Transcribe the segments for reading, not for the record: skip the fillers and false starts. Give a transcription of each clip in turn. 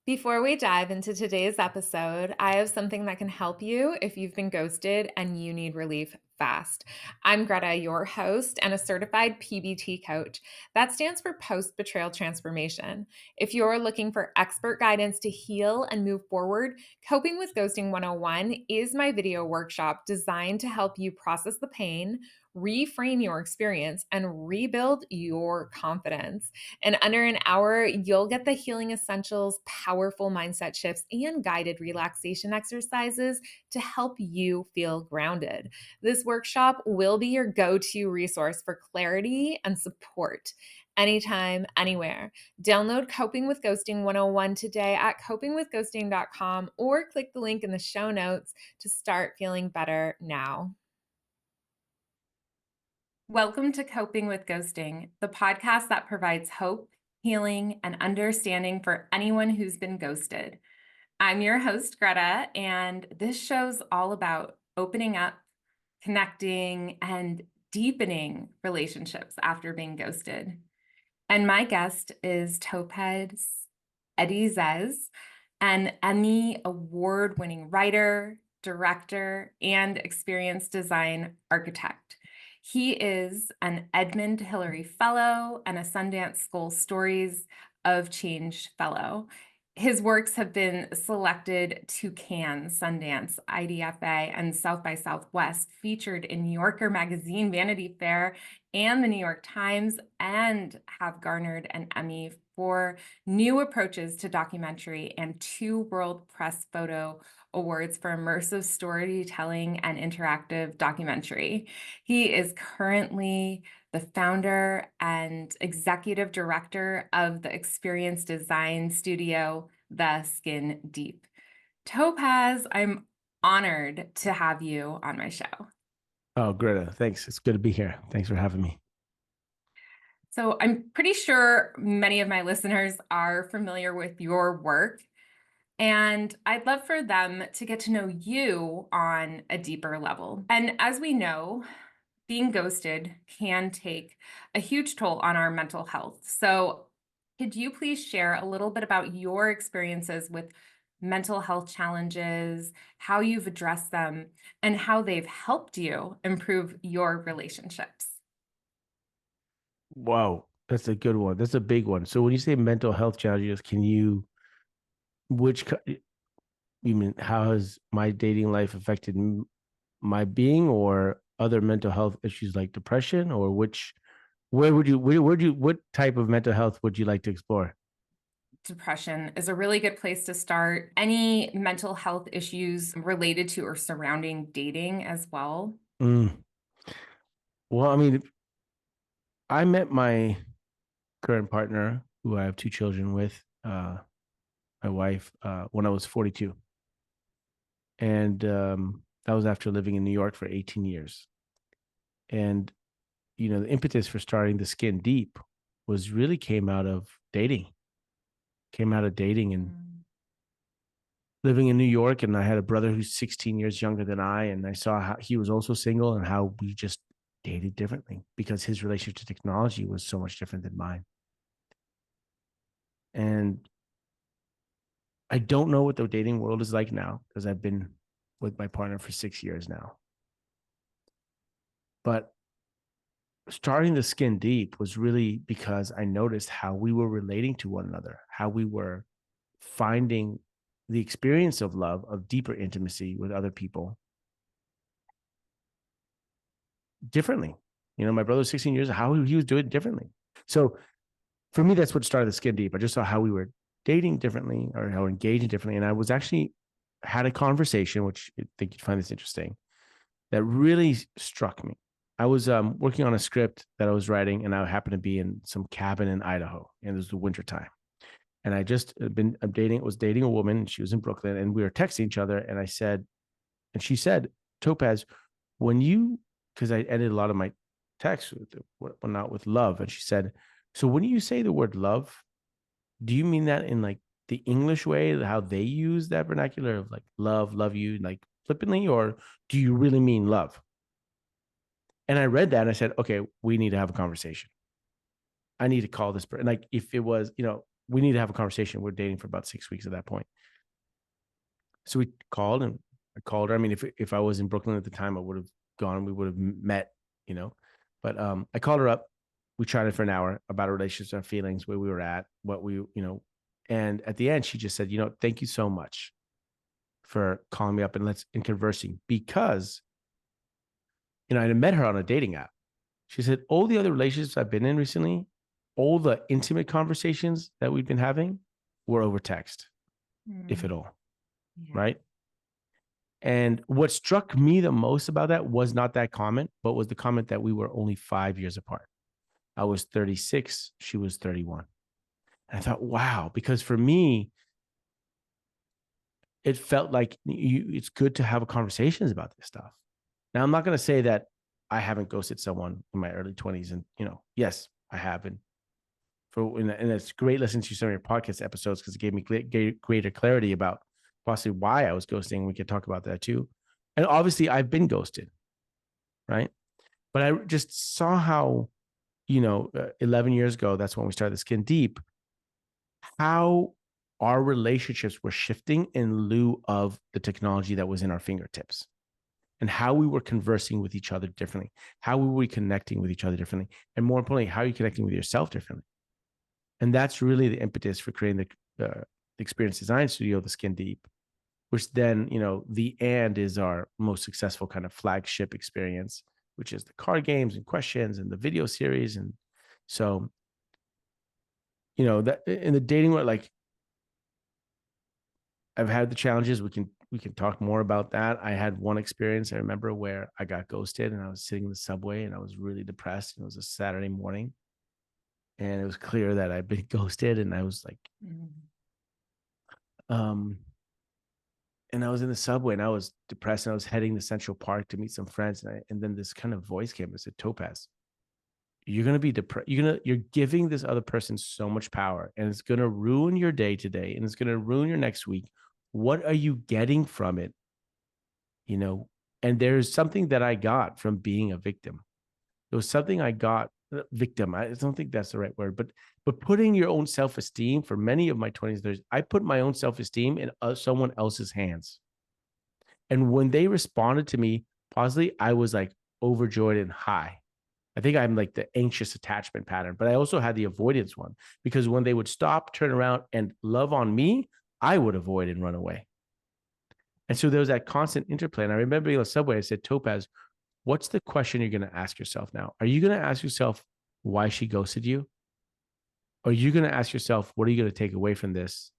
Before we dive into today's episode, I have something that can help you if you've been ghosted and you need relief fast. I'm Gretta, your host and a certified PBT coach. That stands for post betrayal transformation. If you're looking for expert guidance to heal and move forward, Coping with Ghosting 101 is my video workshop designed to help you process the pain, reframe your experience, and rebuild your confidence. In under an hour, you'll get the healing essentials, powerful mindset shifts, and guided relaxation exercises to help you feel grounded. This workshop will be your go to resource for clarity and support. Anytime, anywhere. Download Coping with Ghosting 101 today at copingwithghosting.com or click the link in the show notes to start feeling better now. Welcome to Coping with Ghosting, the podcast that provides hope, healing, and understanding for anyone who's been ghosted. I'm your host, Greta, and this show's all about opening up, connecting, and deepening relationships after being ghosted. And my guest is Topaz Adizes, an Emmy award-winning writer, director, and experienced design architect. He is an Edmund Hillary Fellow and a Sundance Skoll Stories of Change Fellow. His works have been selected to Cannes, Sundance, IDFA, and South by Southwest, featured in New Yorker magazine, Vanity Fair, and the New York Times, and have garnered an Emmy for new approaches to documentary and 2 World Press Photo Awards for immersive storytelling and interactive documentary. He is currently the founder and executive director of the experience design studio, The Skin Deep. Topaz, I'm honored to have you on my show. Oh, Greta, thanks. It's good to be here. Thanks for having me. So I'm pretty sure many of my listeners are familiar with your work, and I'd love for them to get to know you on a deeper level. And as we know, being ghosted can take a huge toll on our mental health. So could you please share a little bit about your experiences with mental health challenges, how you've addressed them, and how they've helped you improve your relationships? Wow, that's a good one. That's a big one. So when you say mental health challenges, which, you mean, how has my dating life affected my being or other mental health issues like depression, or what type of mental health would you like to explore? Depression is a really good place to start. Any mental health issues related to or surrounding dating as well? Mm. Well, I mean, I met my current partner, who I have 2 children with, my wife, when I was 42. And that was after living in New York for 18 years. And, the impetus for starting the Skin Deep was really came out of dating and living in New York. And I had a brother who's 16 years younger than I. And I saw how he was also single and how we just dated differently because his relationship to technology was so much different than mine. And I don't know what the dating world is like now because I've been with my partner for 6 years now. But starting the Skin Deep was really because I noticed how we were relating to one another, how we were finding the experience of love, of deeper intimacy with other people differently. My brother's 16 years, how he was doing it differently. So for me, that's what started the Skin Deep. I just saw how we were dating differently or how we're engaging differently. And I was actually had a conversation, which I think you'd find this interesting, that really struck me. I was working on a script that I was writing, and I happened to be in some cabin in Idaho, and it was the winter time. And I just was dating a woman, and she was in Brooklyn, and we were texting each other. And she said, Topaz, because I ended a lot of my texts not with love, and she said, so when you say the word love, do you mean that in like the English way, how they use that vernacular of like love you, like flippantly, or do you really mean love? And I read that and I said, okay, we need to have a conversation. I need to call this person. Like if it was, we need to have a conversation. We're dating for about 6 weeks at that point. So we called, and I called her. I mean, if I was in Brooklyn at the time, I would have gone, we would have met, but I called her up. We chatted for an hour about our relationships, our feelings, where we were at, what we, and at the end, she just said, thank you so much for calling me up and conversing, because, I had met her on a dating app. She said, all the other relationships I've been in recently, all the intimate conversations that we've been having were over text, if at all. Yeah. Right. And what struck me the most about that was not that comment, but was the comment that we were only 5 years apart. I was 36. She was 31. And I thought, wow, because for me, it felt like it's good to have conversations about this stuff. Now, I'm not going to say that I haven't ghosted someone in my early 20s. And, yes, I have. And it's great listening to some of your podcast episodes, because it gave me greater clarity about possibly why I was ghosting. We could talk about that too. And obviously I've been ghosted, right? But I just saw how, 11 years ago, that's when we started the Skin Deep, how our relationships were shifting in lieu of the technology that was in our fingertips, and how we were conversing with each other differently, how we were connecting with each other differently, and more importantly, how you're connecting with yourself differently. And that's really the impetus for creating the experience design studio, the Skin Deep, which then, the and is our most successful kind of flagship experience, which is the card games and questions and the video series. And so, that in the dating world, like, I've had the challenges. We can talk more about that. I had one experience I remember where I got ghosted, and I was sitting in the subway and I was really depressed. And it was a Saturday morning, and it was clear that I'd been ghosted. And I was like, and I was in the subway and I was depressed, and I was heading to Central Park to meet some friends. And then this kind of voice came and said, Topaz, you're going to be depressed. You're giving this other person so much power, and it's going to ruin your day today, and it's going to ruin your next week. What are you getting from it? And there's something that I got from being a victim. There was something I got, victim. I don't think that's the right word, but putting your own self-esteem, for many of my 20s, I put my own self-esteem in someone else's hands. And when they responded to me positively, I was like overjoyed and high. I think I'm like the anxious attachment pattern, but I also had the avoidance one, because when they would stop, turn around, and love on me, I would avoid and run away. And so there was that constant interplay. And I remember being on the subway, I said, Topaz, what's the question you're going to ask yourself now? Are you going to ask yourself why she ghosted you? Or are you going to ask yourself, what are you going to take away from this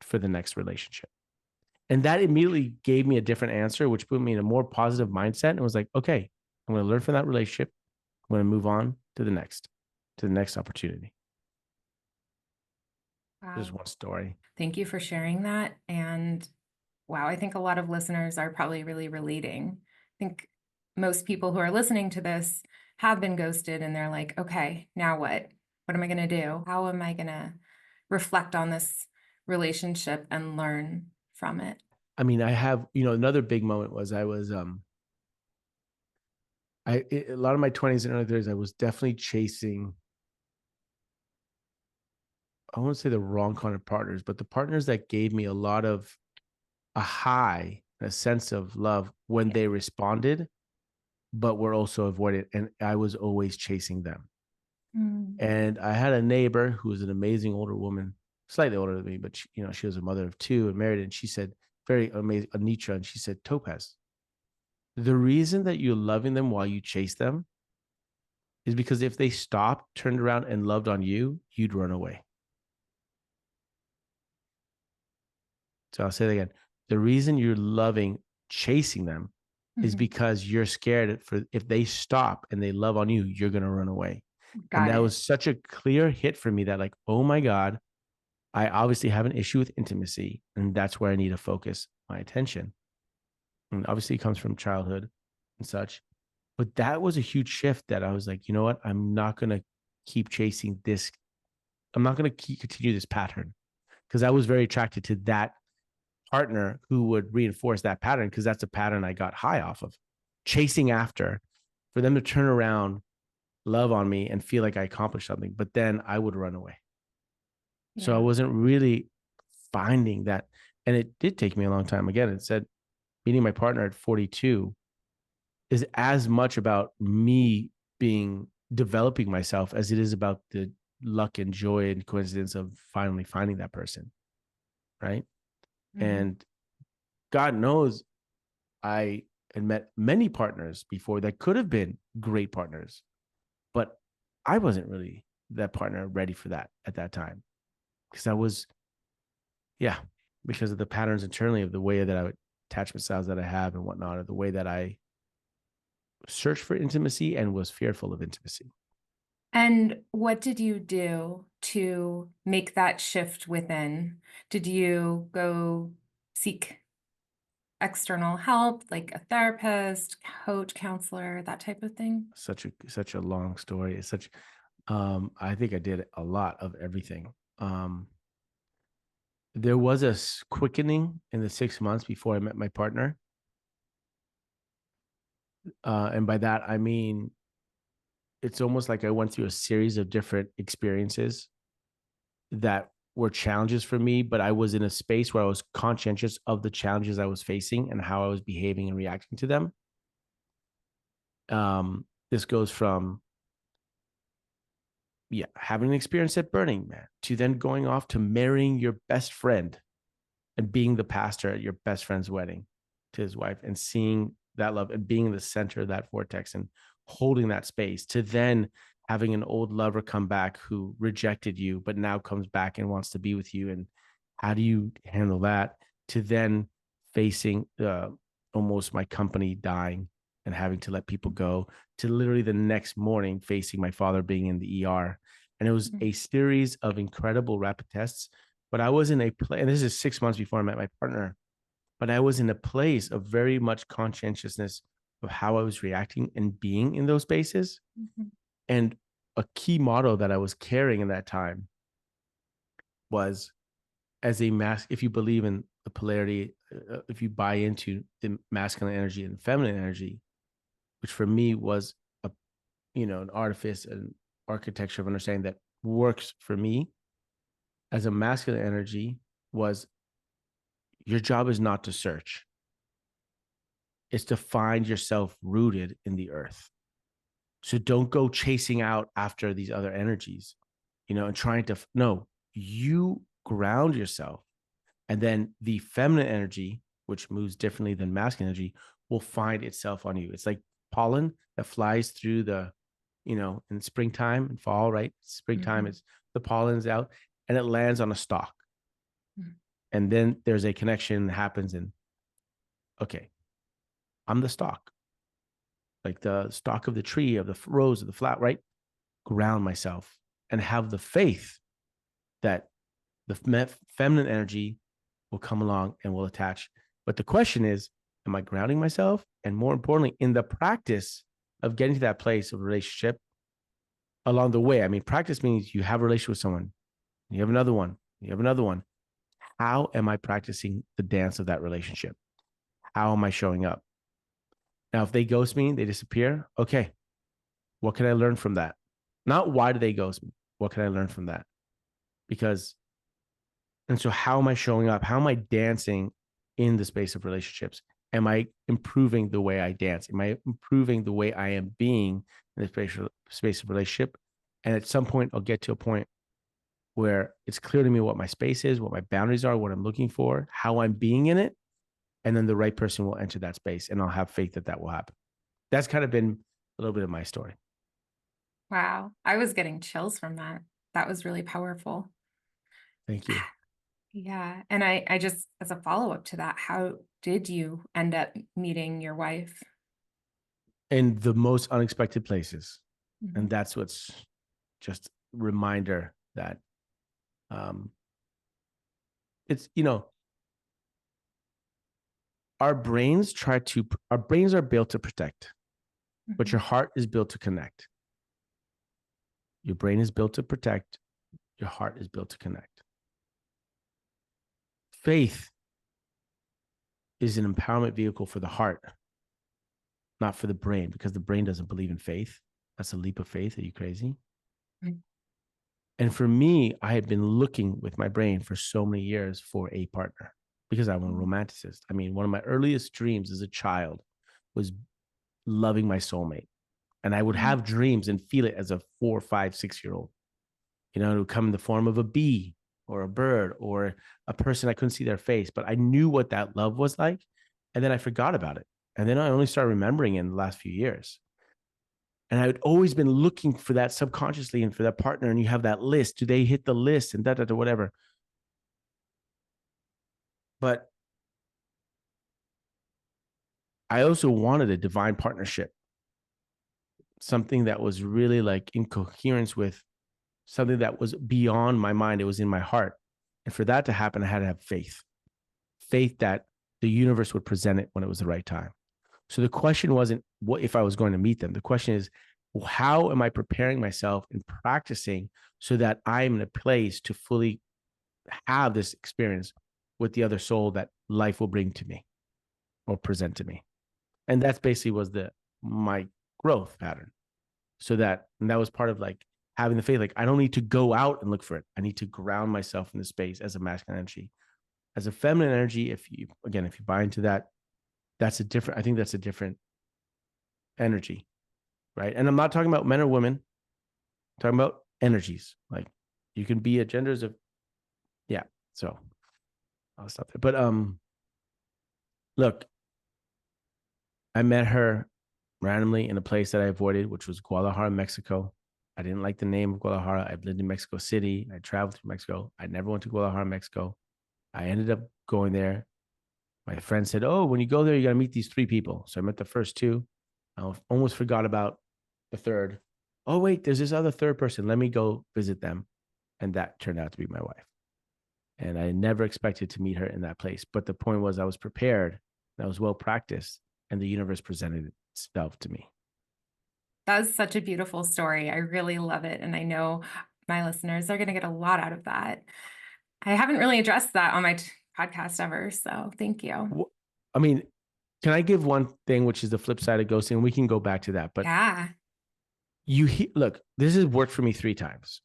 for the next relationship? And that immediately gave me a different answer, which put me in a more positive mindset. And was like, okay, I'm going to learn from that relationship. I'm going to move on to the next opportunity. Wow. Just one story. Thank you for sharing that. And wow, I think a lot of listeners are probably really relating. I think most people who are listening to this have been ghosted, and they're like, okay, now what? What am I going to do? How am I going to reflect on this relationship and learn from it? I mean, I have, another big moment was a lot of my 20s and early 30s, I was definitely chasing, I won't say the wrong kind of partners, but the partners that gave me a lot of a high, a sense of love when they responded, but were also avoided. And I was always chasing them. And I had a neighbor who was an amazing older woman, slightly older than me, but she was a mother of two and married. And she said, very amazing, Anitra. And she said, Topaz, the reason that you're loving them while you chase them is because if they stopped, turned around, and loved on you, you'd run away. So I'll say that again. The reason you're loving chasing them is because you're scared if they stop and they love on you, you're going to run away. And that was such a clear hit for me that, like, oh my God, I obviously have an issue with intimacy, and that's where I need to focus my attention. And obviously it comes from childhood and such. But that was a huge shift that I was like, you know what? I'm not going to keep chasing this. I'm not going to continue this pattern, because I was very attracted to that partner who would reinforce that pattern, because that's a pattern I got high off of, chasing after, for them to turn around, love on me, and feel like I accomplished something. But then I would run away. So I Yeah. wasn't really finding that. And it did take me a long time. Again, it said meeting my partner at 42 is as much about me developing myself as it is about the luck and joy and coincidence of finally finding that person. Right. Mhm. And God knows I had met many partners before that could have been great partners, but I wasn't really that partner ready for that at that time because I was, yeah, because of the patterns internally of the way that I would attachment styles that I have and whatnot, or the way that I searched for intimacy and was fearful of intimacy. And what did you do to make that shift within? Did you go seek external help, like a therapist, coach, counselor, that type of thing? Such a long story. It's such I think I did a lot of everything. Um there was a quickening in the 6 months before I met my partner. And by that I mean it's almost like I went through a series of different experiences that were challenges for me, but I was in a space where I was conscientious of the challenges I was facing and how I was behaving and reacting to them. This goes from having an experience at Burning Man to then going off to marrying your best friend and being the pastor at your best friend's wedding to his wife and seeing that love and being in the center of that vortex and holding that space to then having an old lover come back who rejected you but now comes back and wants to be with you, and how do you handle that, to then facing almost my company dying and having to let people go, to literally the next morning facing my father being in the ER. And it was a series of incredible rapid tests. But I was in a place, and this is 6 months before I met my partner, but I was in a place of very much conscientiousness of how I was reacting and being in those spaces. Mhm. And a key motto that I was carrying in that time was, as a mask, if you believe in the polarity, if you buy into the masculine energy and feminine energy, which for me was a, an artifice and architecture of understanding that works for me as a masculine energy, was your job is not to search. It's to find yourself rooted in the earth. So don't go chasing out after these other energies, and trying to, no, you ground yourself. And then the feminine energy, which moves differently than masculine energy, will find itself on you. It's like pollen that flies through in springtime and fall, right? Springtime, Mhm. it's the pollen's out and it lands on a stalk. Mhm. And then there's a connection that happens. And okay, I'm the stalk, like the stalk of the tree, of the rose, of the flower, right? Ground myself and have the faith that the feminine energy will come along and will attach. But the question is, am I grounding myself? And more importantly, in the practice of getting to that place of relationship along the way, I mean, practice means you have a relationship with someone, you have another one, you have another one. How am I practicing the dance of that relationship? How am I showing up? Now, if they ghost me, they disappear. Okay, what can I learn from that? Not why do they ghost me? What can I learn from that? Because, and so how am I showing up? How am I dancing in the space of relationships? Am I improving the way I dance? Am I improving the way I am being in the space of relationship? And at some point, I'll get to a point where it's clear to me what my space is, what my boundaries are, what I'm looking for, how I'm being in it. And then the right person will enter that space, and I'll have faith that that will happen. That's kind of been a little bit of my story. Wow. I was getting chills from that. That was really powerful. Thank you. Yeah. And I just, as a follow-up to that, how did you end up meeting your wife? In the most unexpected places. And Mhm. that's what's just reminder that um, it's, our brains are built to protect, but your Mhm. heart is built to connect. Your brain is built to protect. Your heart is built to connect. Faith is an empowerment vehicle for the heart, not for the brain, because the brain doesn't believe in faith. That's a leap of faith. Are you crazy? Mhm. And for me, I had been looking with my brain for so many years for a partner because I'm a romanticist. I mean, one of my earliest dreams as a child was loving my soulmate. And I would have dreams and feel it as a 4, 5, 6 year old. You know, it would come in the form of a bee or a bird or a person I couldn't see their face, but I knew what that love was like. And then I forgot about it. And then I only started remembering it in the last few years. And I had always been looking for that subconsciously and for that partner. And you have that list. Do they hit the list and whatever? But I also wanted a divine partnership, something that was really like in coherence with something that was beyond my mind. It was in my heart. And for that to happen, I had to have faith that the universe would present it when it was the right time. So the question wasn't what if I was going to meet them. The question is, well, how am I preparing myself and practicing so that I'm in a place to fully have this experience with the other soul that life will bring to me or present to me? And that's basically was my growth pattern. So that was part of like having the faith. Like I don't need to go out and look for it. I need to ground myself in the space as a masculine energy. As a feminine energy, if you buy into that, I think that's a different energy, right? And I'm not talking about men or women. I'm talking about energies. Like you can be a genders of, yeah. So I'll stop there. But look, I met her randomly in a place that I avoided, which was Guadalajara, Mexico. I didn't like the name of Guadalajara. I've lived in Mexico City. I traveled through Mexico. I never went to Guadalajara, Mexico. I ended up going there. My friend said, oh, when you go there, you got to meet these 3 people. So I met the first 2. I almost forgot about the third. Oh, wait, there's this other third person. Let me go visit them. And that turned out to be my wife. And I never expected to meet her in that place. But the point was I was prepared. I was well practiced. And the universe presented itself to me. That's such a beautiful story. I really love it. And I know my listeners are going to get a lot out of that. I haven't really addressed that on my podcast ever. So thank you. I mean, can I give one thing, which is the flip side of ghosting? And we can go back to that. But yeah, look, this has worked for me 3 times.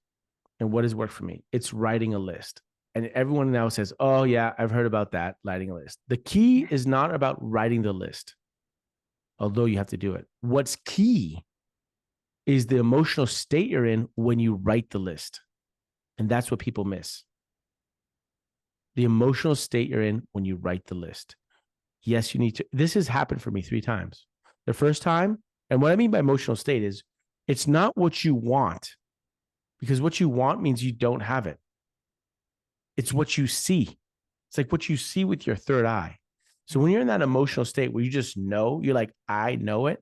And what has worked for me? It's writing a list. And everyone now says, oh, yeah, I've heard about that, writing a list. The key is not about writing the list, although you have to do it. What's key is the emotional state you're in when you write the list. And that's what people miss. The emotional state you're in when you write the list. Yes, you need to. This has happened for me 3 times. The first time, and what I mean by emotional state is it's not what you want, because what you want means you don't have it. It's what you see. It's like what you see with your third eye. So when you're in that emotional state where you just know, you're like, I know it.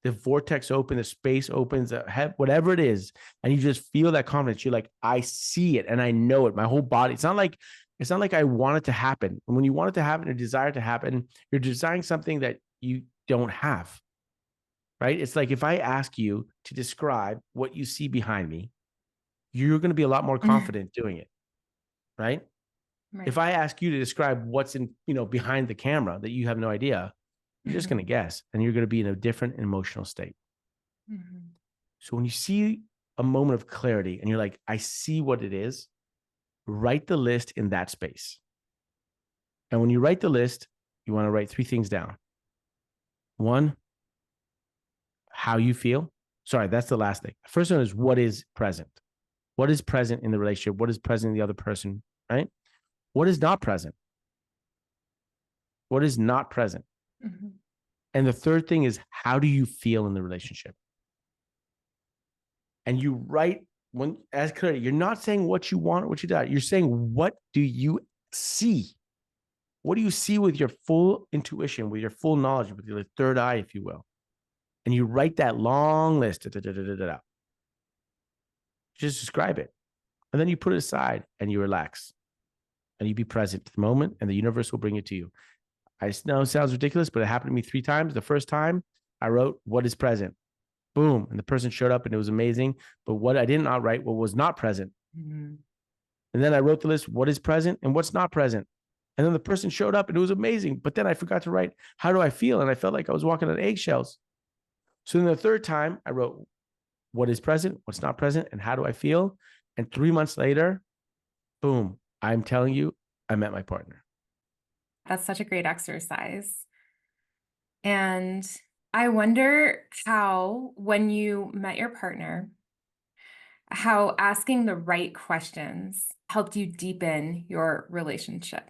The vortex opens, the space opens, whatever it is, and you just feel that confidence. You're like, I see it and I know it. My whole body. It's not like I want it to happen. And when you want it to happen or desire it to happen, you're desiring something that you don't have. Right? It's like if I ask you to describe what you see behind me, you're going to be a lot more confident doing it. Right? If I ask you to describe what's in, behind the camera that you have no idea, you're just going to guess, and you're going to be in a different emotional state. So when you see a moment of clarity and you're like, I see what it is, write the list in that space. And when you write the list, you want to write 3 things down. 1, how you feel. Sorry, that's the last thing. First one is what is present. What is present in the relationship? What is present in the other person, right? What is not present? What is not present? And the third thing is, how do you feel in the relationship? And you write as clarity. You're not saying what you want or what you desire. You're saying, what do you see? What do you see with your full intuition, with your full knowledge, with your third eye, if you will? And you write that long list. Just describe it. And then you put it aside and you relax. And you be present to the moment, and the universe will bring it to you. I know it sounds ridiculous, but it happened to me 3 times. The first time I wrote, what is present? Boom. And the person showed up and it was amazing. But what I did not write, what was not present. And then I wrote the list, what is present and what's not present. And then the person showed up and it was amazing. But then I forgot to write, how do I feel? And I felt like I was walking on eggshells. So then the third time I wrote, what is present, what's not present, and how do I feel? And 3 months later, boom, I'm telling you, I met my partner. That's such a great exercise. And I wonder how, when you met your partner, how asking the right questions helped you deepen your relationship.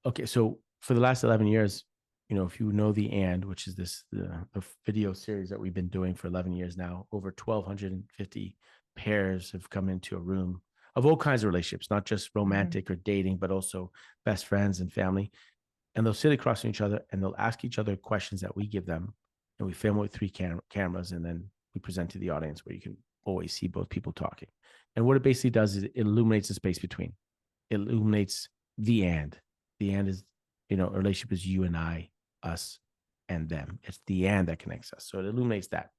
Okay, so for the last 11 years, if you know which is the video series that we've been doing for 11 years now, over 1,250 pairs have come into a room of all kinds of relationships, not just romantic or dating, but also best friends and family. And they'll sit across from each other and they'll ask each other questions that we give them. And we film with three cameras, and then we present to the audience where you can always see both people talking. And what it basically does is it illuminates the space between. It illuminates the and. The and is, a relationship is you and I, us, and them. It's the and that connects us. So it illuminates that.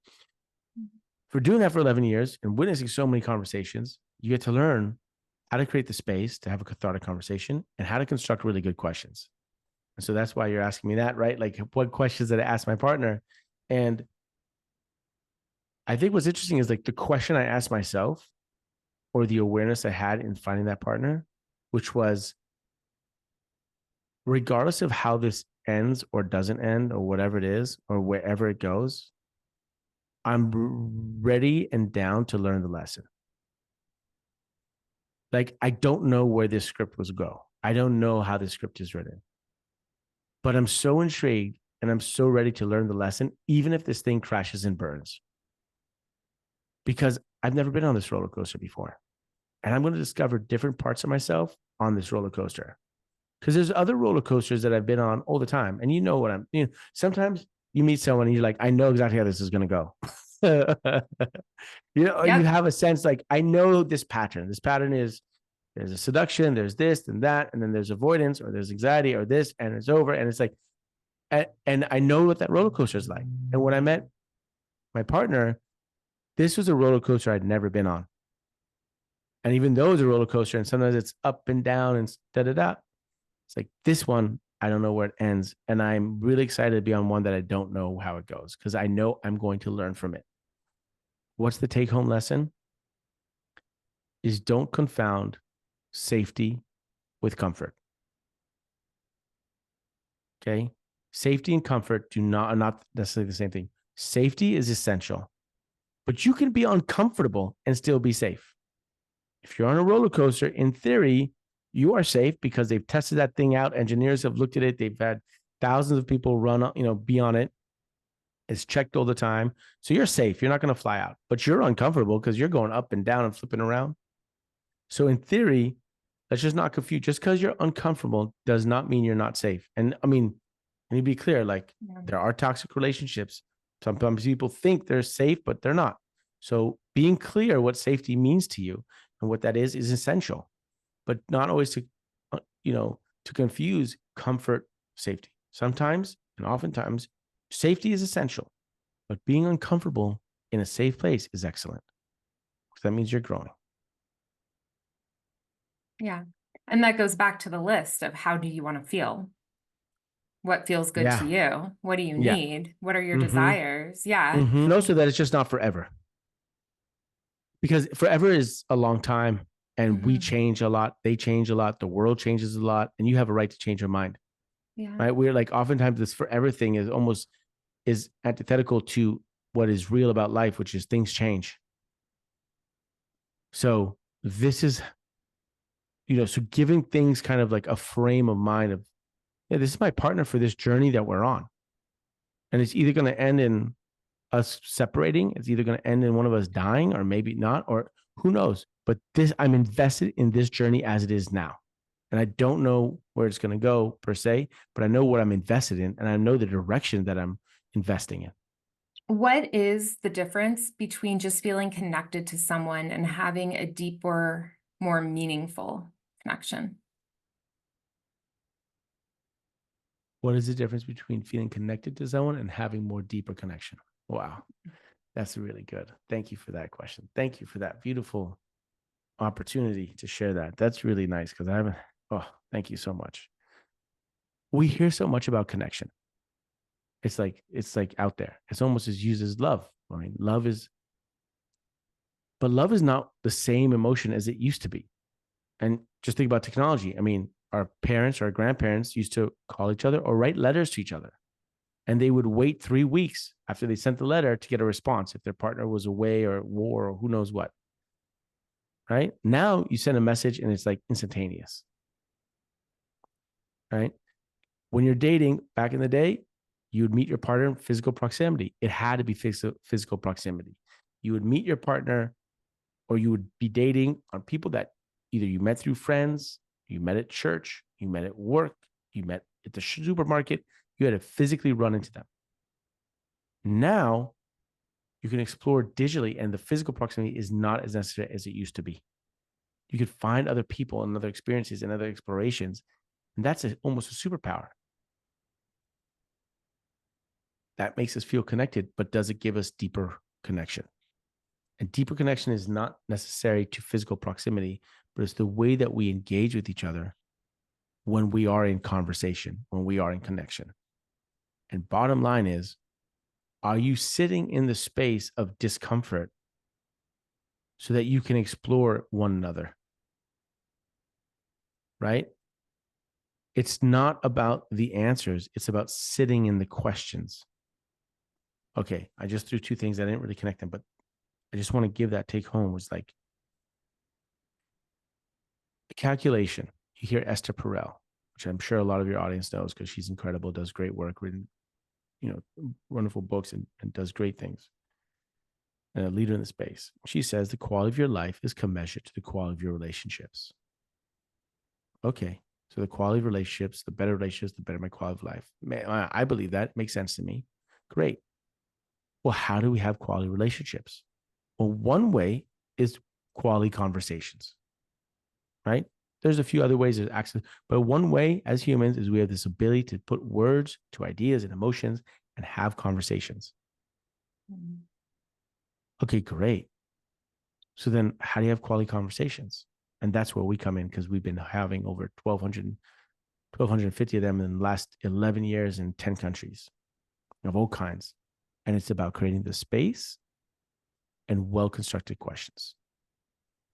For doing that for 11 years and witnessing so many conversations, you get to learn how to create the space to have a cathartic conversation and how to construct really good questions. And so that's why you're asking me that, right? Like, what questions did I ask my partner? And I think what's interesting is like the question I asked myself, or the awareness I had in finding that partner, which was, regardless of how this ends or doesn't end or whatever it is or wherever it goes, I'm ready and down to learn the lesson. Like, I don't know where this script was go. I don't know how this script is written, but I'm so intrigued and I'm so ready to learn the lesson, even if this thing crashes and burns, because I've never been on this roller coaster before. And I'm going to discover different parts of myself on this roller coaster. Because there's other roller coasters that I've been on all the time. And sometimes you meet someone and you're like, I know exactly how this is going to go. You have a sense like, I know this pattern. This pattern is, there's a seduction, there's this and that, and then there's avoidance, or there's anxiety, or this, and it's over. And it's like, and I know what that roller coaster is like. And when I met my partner, this was a roller coaster I'd never been on. And even though it's a roller coaster and sometimes it's up and down and da-da-da, it's like, this one, I don't know where it ends. And I'm really excited to be on one that I don't know how it goes, because I know I'm going to learn from it. What's the take home lesson? Is don't confound safety with comfort. Okay. Safety and comfort are not necessarily the same thing. Safety is essential, but you can be uncomfortable and still be safe. If you're on a roller coaster, in theory, you are safe because they've tested that thing out. Engineers have looked at it. They've had thousands of people be on it. It's checked all the time. So you're safe. You're not going to fly out, but you're uncomfortable because you're going up and down and flipping around. So in theory, let's just not confuse. Just because you're uncomfortable does not mean you're not safe. And I mean, let me be clear. Like, there are toxic relationships. Sometimes people think they're safe, but they're not. So being clear what safety means to you and what that is essential, but not always to confuse comfort, safety. Sometimes, and oftentimes, safety is essential, but being uncomfortable in a safe place is excellent, because that means you're growing. Yeah. And that goes back to the list of, how do you want to feel? What feels good to you? What do you need? What are your desires? Yeah. And also that it's just not forever, because forever is a long time, and we change a lot. They change a lot. The world changes a lot, and you have a right to change your mind. Yeah. Right. We're like, oftentimes this forever thing is antithetical to what is real about life, which is things change. So this is, so giving things kind of like a frame of mind of, yeah, this is my partner for this journey that we're on. And it's either going to end in us separating. It's either going to end in one of us dying, or maybe not, or who knows. But I'm invested in this journey as it is now. And I don't know where it's going to go per se, but I know what I'm invested in, and I know the direction that I'm investing in. What is the difference between just feeling connected to someone and having a deeper, more meaningful connection? What is the difference between feeling connected to someone and having more deeper connection? Wow. That's really good. Thank you for that question. Thank you for that beautiful opportunity to share that. That's really nice, because I haven't. Oh, thank you so much. We hear so much about connection. It's like out there. It's almost as used as love. I mean, love is But love is not the same emotion as it used to be. And just think about technology. I mean, our parents or our grandparents used to call each other or write letters to each other. And they would wait 3 weeks after they sent the letter to get a response if their partner was away or at war or who knows what. Right? Now you send a message and it's like instantaneous. Right? When you're dating back in the day, you would meet your partner in physical proximity. It had to be physical proximity. You would meet your partner or you would be dating on people that either you met through friends, you met at church, you met at work, you met at the supermarket. You had to physically run into them. Now you can explore digitally, and the physical proximity is not as necessary as it used to be. You could find other people and other experiences and other explorations, and that's almost a superpower. That makes us feel connected, but does it give us deeper connection? And deeper connection is not necessary to physical proximity, but it's the way that we engage with each other when we are in conversation, when we are in connection. And bottom line is, are you sitting in the space of discomfort so that you can explore one another? Right? It's not about the answers. It's about sitting in the questions. Okay, I just threw two things. I didn't really connect them, but I just want to give that take home was like the calculation. You hear Esther Perel, which I'm sure a lot of your audience knows because she's incredible, does great work, written, wonderful books and does great things. And a leader in the space. She says the quality of your life is commensurate to the quality of your relationships. Okay. So the quality of relationships, the better relationships, the better my quality of life. Man, I believe that. It makes sense to me. Great. Well, how do we have quality relationships? Well, one way is quality conversations, right? There's a few other ways of access, but one way as humans is we have this ability to put words to ideas and emotions and have conversations. Mm-hmm. Okay, great. So then how do you have quality conversations? And that's where we come in because we've been having over 1,250 of them in the last 11 years in 10 countries of all kinds. And it's about creating the space and well-constructed questions.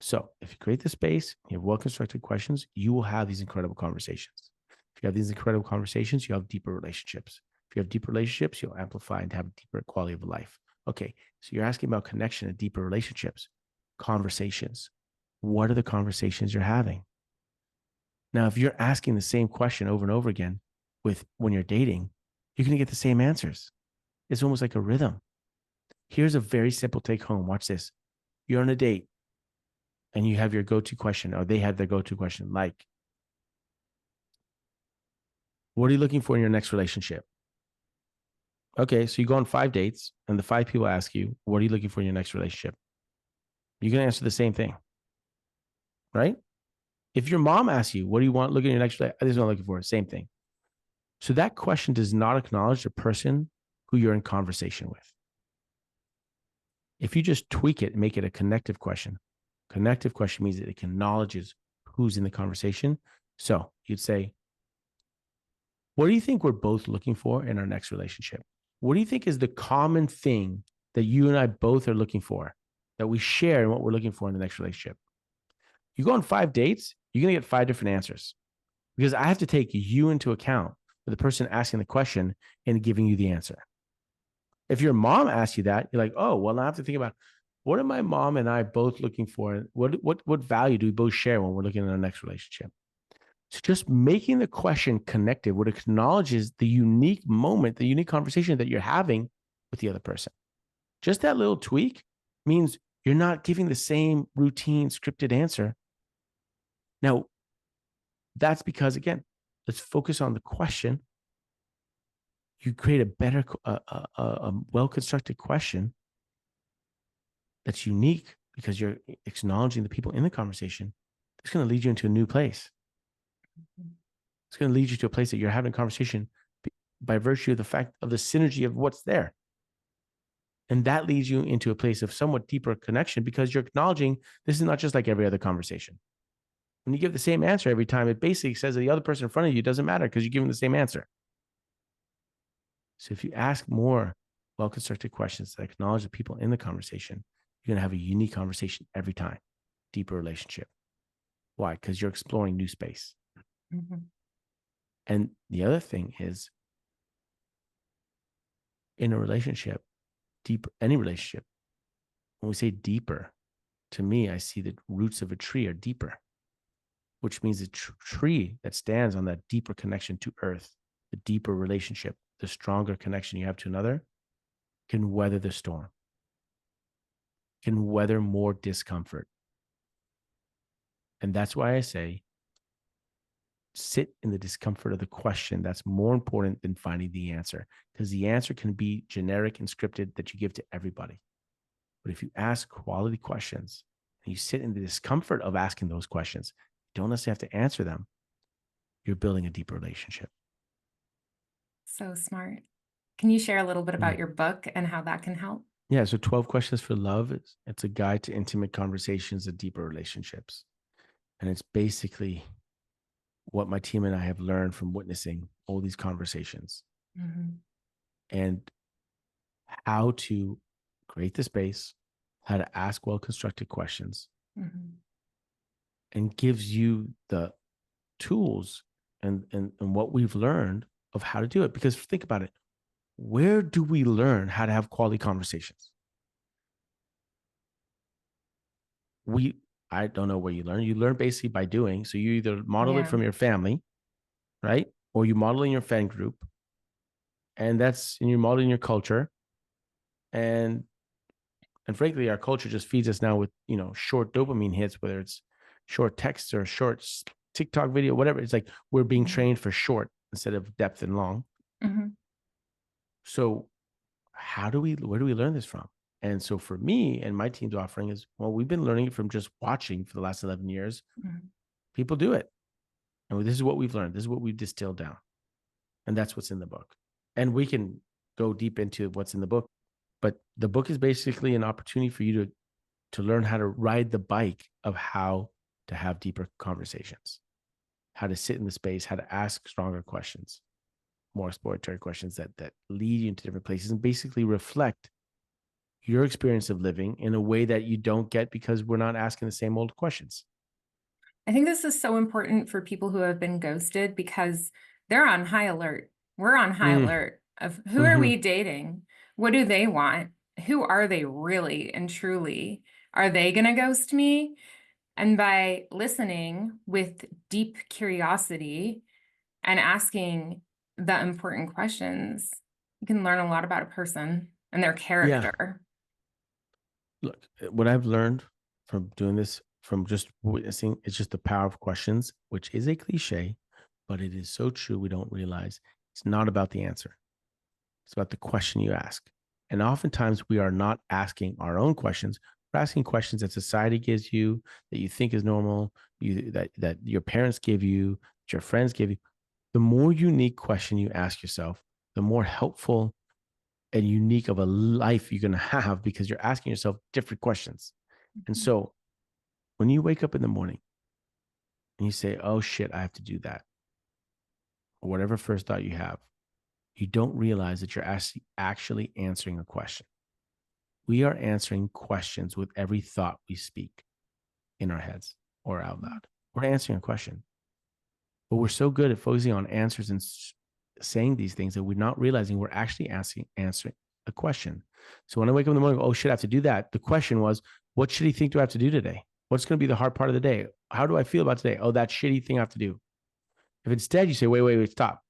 So if you create the space, you have well-constructed questions, you will have these incredible conversations. If you have these incredible conversations, you have deeper relationships. If you have deeper relationships, you'll amplify and have a deeper quality of life. Okay, so you're asking about connection and deeper relationships, conversations. What are the conversations you're having? Now, if you're asking the same question over and over again when you're dating, you're going to get the same answers. It's almost like a rhythm. Here's a very simple take home. Watch this. You're on a date and you have your go-to question, or they have their go-to question, like, what are you looking for in your next relationship? Okay, so you go on 5 dates and the 5 people ask you, what are you looking for in your next relationship? You're going to answer the same thing, right? If your mom asks you, what do you want looking at your next relationship? This is what I'm looking for, same thing. So that question does not acknowledge the person who you're in conversation with. If you just tweak it and make it a connective question means that it acknowledges who's in the conversation. So you'd say, what do you think we're both looking for in our next relationship? What do you think is the common thing that you and I both are looking for, that we share in what we're looking for in the next relationship? You go on 5 dates, you're going to get 5 different answers because I have to take you into account for the person asking the question and giving you the answer. If your mom asks you that, you're like, oh, well, I have to think about what are my mom and I both looking for? What value do we both share when we're looking at our next relationship? So just making the question connected, what acknowledges the unique moment, the unique conversation that you're having with the other person. Just that little tweak means you're not giving the same routine scripted answer. Now, that's because, again, let's focus on the question. You create a better, a well-constructed question that's unique because you're acknowledging the people in the conversation. It's going to lead you into a new place. It's going to lead you to a place that you're having a conversation by virtue of the fact of the synergy of what's there. And that leads you into a place of somewhat deeper connection because you're acknowledging this is not just like every other conversation. When you give the same answer every time, it basically says that the other person in front of you doesn't matter because you're giving the same answer. So if you ask more well-constructed questions that acknowledge the people in the conversation, you're going to have a unique conversation every time. Deeper relationship. Why? Because you're exploring new space. Mm-hmm. And the other thing is, in a relationship, deeper, any relationship, when we say deeper, to me, I see the roots of a tree are deeper, which means the tree that stands on that deeper connection to earth, the deeper relationship, the stronger connection you have to another, can weather the storm, can weather more discomfort. And that's why I say, sit in the discomfort of the question. That's more important than finding the answer, because the answer can be generic and scripted that you give to everybody. But if you ask quality questions and you sit in the discomfort of asking those questions, you don't necessarily have to answer them. You're building a deeper relationship. So smart. Can you share a little bit about your book and how that can help? Yeah. So 12 Questions for Love. It's a guide to intimate conversations and deeper relationships. And it's basically what my team and I have learned from witnessing all these conversations, Mm-hmm. and how to create the space, how to ask well-constructed questions, Mm-hmm. and gives you the tools and what we've learned of how to do it. Because think about it. Where do we learn how to have quality conversations? I don't know where you learn. You learn basically by doing. So you either model it from your family, right? Or you model in your friend group. And you're modeling your culture. And frankly, our culture just feeds us now with, short dopamine hits, whether it's short texts or short TikTok video, whatever. It's like we're being trained for short instead of depth and long. Mm-hmm. So where do we learn this from? And so for me and my team's offering is, well, we've been learning it from just watching for the last 11 years. Mm-hmm. People do it. And this is what we've learned. This is what we've distilled down. And that's what's in the book. And we can go deep into what's in the book. But the book is basically an opportunity for you to learn how to ride the bike of how to have deeper conversations, how to sit in the space, how to ask stronger questions, more exploratory questions that lead you into different places and basically reflect your experience of living in a way that you don't get because we're not asking the same old questions. I think this is so important for people who have been ghosted because they're on high alert. We're on high alert of who are we dating? What do they want? Who are they really and truly? Are they going to ghost me? And by listening with deep curiosity and asking the important questions, you can learn a lot about a person and their character. Look, what I've learned from doing this, from just witnessing, it's just the power of questions, which is a cliche, but it is so true. We don't realize it's not about the answer. It's about the question you ask. And oftentimes we are not asking our own questions. We're asking questions that society gives you, that you think is normal, that your parents give you, that your friends give you. The more unique question you ask yourself, the more helpful and unique of a life you're going to have, because you're asking yourself different questions. And so when you wake up in the morning and you say, oh shit, I have to do that, or whatever first thought you have, you don't realize that you're actually answering a question. We are answering questions with every thought we speak in our heads or out loud. We're answering a question. But we're so good at focusing on answers and saying these things that we're not realizing we're actually answering a question. So when I wake up in the morning, oh shit, I have to do that. The question was, what shitty thing do I have to do today? What's going to be the hard part of the day? How do I feel about today? Oh, that shitty thing I have to do. If instead you say, wait, stop.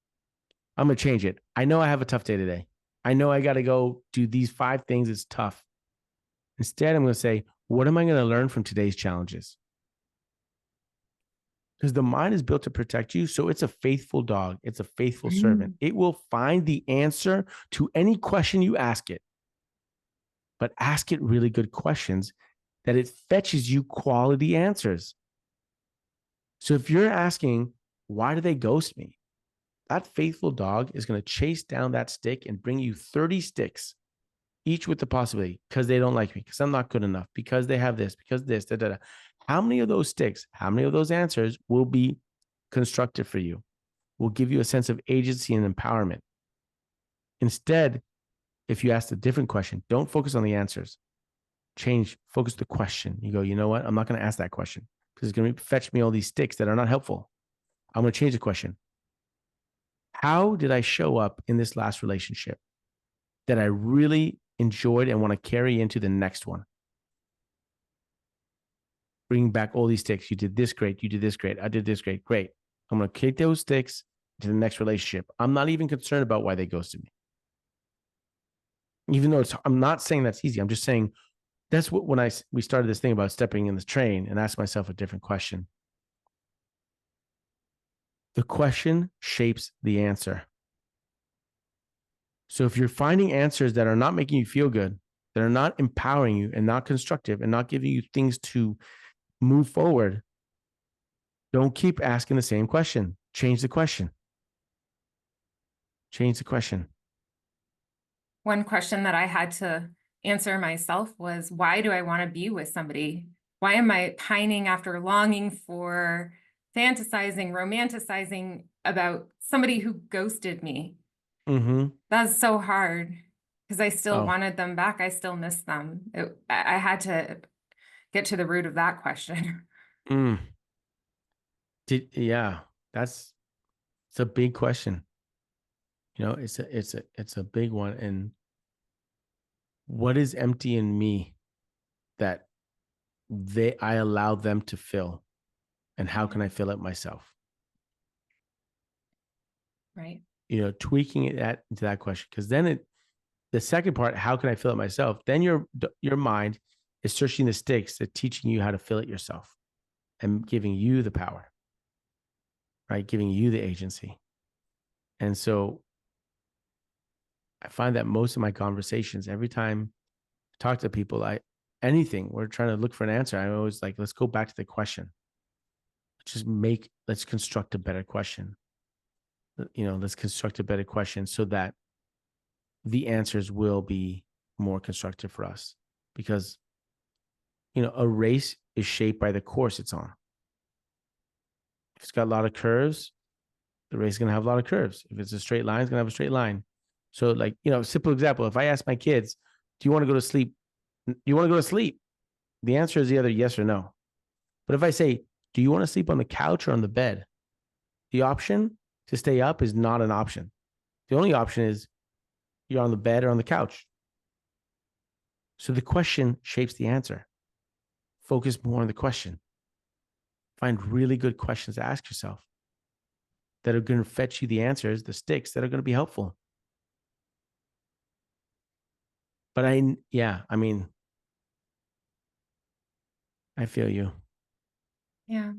I'm going to change it. I know I have a tough day today. I know I got to go do these 5 things. It's tough. Instead, I'm going to say, what am I going to learn from today's challenges? Because the mind is built to protect you. So it's a faithful dog. It's a faithful servant. It will find the answer to any question you ask it. But ask it really good questions that it fetches you quality answers. So if you're asking, why do they ghost me? That faithful dog is going to chase down that stick and bring you 30 sticks, each with the possibility, because they don't like me, because I'm not good enough, because they have this, because this, da, da, da. How many of those sticks, how many of those answers will be constructive for you, will give you a sense of agency and empowerment? Instead, if you ask a different question, don't focus on the answers. change, focus the question. You go, you know what? I'm not going to ask that question because it's going to fetch me all these sticks that are not helpful. I'm going to change the question. How did I show up in this last relationship that I really enjoyed and want to carry into the next one? Bring back all these sticks. You did this great. You did this great. I did this great. Great. I'm going to kick those sticks to the next relationship. I'm not even concerned about why they ghosted me. Even though I'm not saying that's easy. I'm just saying that's what, when we started this thing about stepping in the train and asked myself a different question. The question shapes the answer. So if you're finding answers that are not making you feel good, that are not empowering you and not constructive and not giving you things to move forward, don't keep asking the same question. Change the question. Change the question. One question that I had to answer myself was, why do I want to be with somebody? Why am I pining after, longing for, fantasizing, romanticizing about somebody who ghosted me? Mm-hmm. That's so hard because I still Oh. wanted them back. I still miss them. I had to get to the root of that question. Yeah, it's a big question. You know, it's a big one. And what is empty in me that I allow them to fill, and how can I fill it myself? Right. You know, tweaking it into that question, because then the second part, how can I fill it myself? Then your mind is searching the sticks, that teaching you how to fill it yourself, and giving you the power, right? Giving you the agency. And so I find that most of my conversations, every time I talk to people, we're trying to look for an answer. I always like, let's go back to the question. Let's construct a better question. You know, let's construct a better question so that the answers will be more constructive for us. Because, you know, a race is shaped by the course it's on. If it's got a lot of curves, the race is going to have a lot of curves. If it's a straight line, it's going to have a straight line. So, like, you know, simple example, if I ask my kids, do you want to go to sleep? Do you want to go to sleep? The answer is either yes or no. But if I say, do you want to sleep on the couch or on the bed? The option to stay up is not an option. The only option is you're on the bed or on the couch. So the question shapes the answer. Focus more on the question. Find really good questions to ask yourself that are going to fetch you the answers, the sticks that are going to be helpful. But I mean, I feel you. Yeah.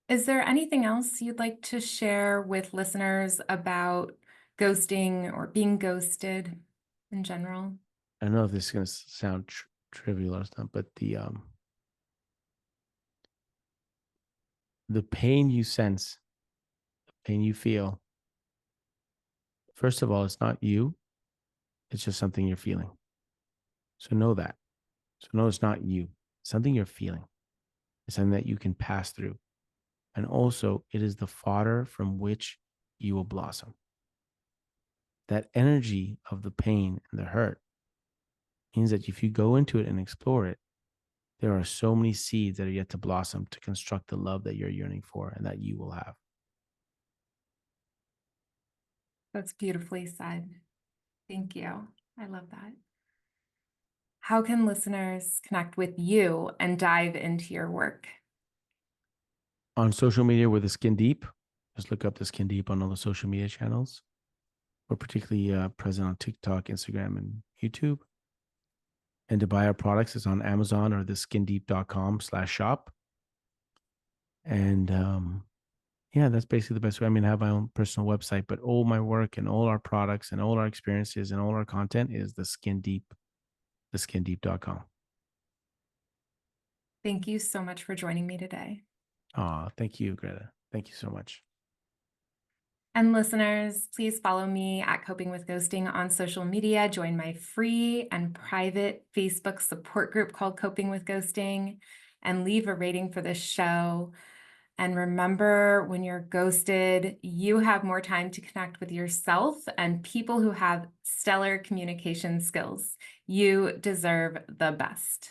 Is there anything else you'd like to share with listeners about ghosting or being ghosted in general? I don't know if this is going to sound trivial or something, but the pain you sense, the pain you feel, first of all, it's not you. It's just something you're feeling. So know that. So know it's not you. It's something you're feeling. It's something that you can pass through. And also, it is the fodder from which you will blossom. That energy of the pain and the hurt means that if you go into it and explore it, there are so many seeds that are yet to blossom to construct the love that you're yearning for and that you will have. That's beautifully said. Thank you. I love that. How can listeners connect with you and dive into your work? On social media, we're the Skin Deep. Just look up the Skin Deep on all the social media channels. We're particularly present on TikTok, Instagram, and YouTube. And to buy our products, it's on Amazon or theskindeep.com/shop. And yeah, that's basically the best way. I mean, I have my own personal website, but all my work and all our products and all our experiences and all our content is the Skin Deep, theskindeep.com. Thank you so much for joining me today. Thank you, Greta. Thank you so much. And listeners, please follow me at Coping with Ghosting on social media. Join my free and private Facebook support group called Coping with Ghosting, and leave a rating for this show. And remember, when you're ghosted, you have more time to connect with yourself and people who have stellar communication skills. You deserve the best.